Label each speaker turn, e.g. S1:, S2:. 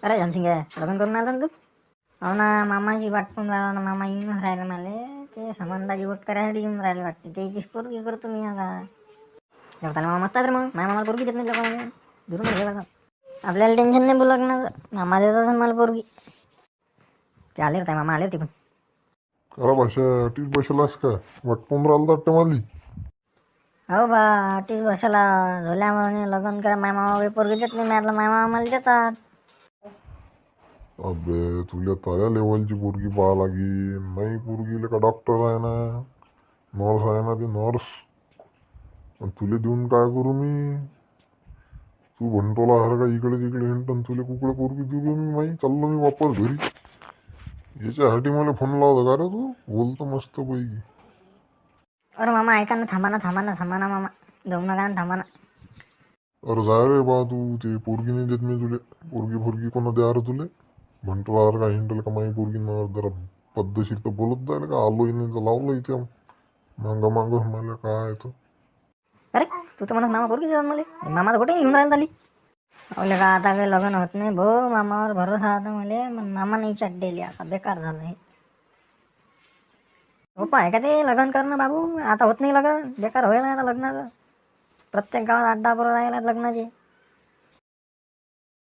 S1: अरे झालसिंग लग्न करून आला ना तू? हो ना, मामाची वाट पण राहिला ना. मामा येऊन राहिले मला. ते संबंधाची वोट करायसाठी येऊन राहिले वाटते. त्याचीच पोरगी करतो मी आता. जेवताना मामा मस्त रे. मग मामा मला पोरगी देत नाही लोकांना. दुरून घ्यायला का आपल्याला टेन्शन नाही बोलत ना. मामा देत असेल मला पोरगी. ते आले रे मामा आले ते पण.
S2: अरे भाषा टीच बसलास का? वाटपून राहिला वाटतं मला.
S1: हो बा, तीच बसायला झोल्या म्हणे लग्न करा. माय मामा पोरगी देत नाही. मी आता माय मामा मला देतात.
S2: अबे तुला ताऱ्या लेवलची पोरगी पाहा लागी. नाही पोरगीला का डॉक्टर आहे ना, नर्स आहे ना, ती नर्स. तुला देऊन काय करू मी? तू भंटोला सारखा इकडे तिकडे हिंडून तुला कुकडे पोरगी देऊ मी? माही चाललो मी वापस घरी. याच्यासाठी मला फोन लावता का रे तू? बोलतो मस्त पैकी.
S1: अरे मामा ऐका ना, थांबा ना मामा. जाऊ नका ना, थांबा ना.
S2: अरे जाय रे बा तू. ते पोरगी नाही देत मी तुले. पोरगी कोणा द्या रे तुले? भंटोला सारखा हिंडल का माही पोरगी न जरा पद्धतशीर तर बोलत जाईल का? आलोय नाही तर लावलं इथे मांग मला काय तो.
S1: अरे तू तर म्हणत मामा पोरगी देतात मला. मामा तर कुठे घेऊन राहिला झाली. अवले का आता काही लग्न होत नाही भाऊ. मामावर भरोसा आता मला. पण मामा नाही चड्डेली. आता बेकार झालं हे. उपाय आहे का ते लग्न करणं बाबू? आता होत नाही लग्न. बेकार होईल आता लग्नाचं. प्रत्येक गावात अड्डा बरोबर राहिला लग्नाचे.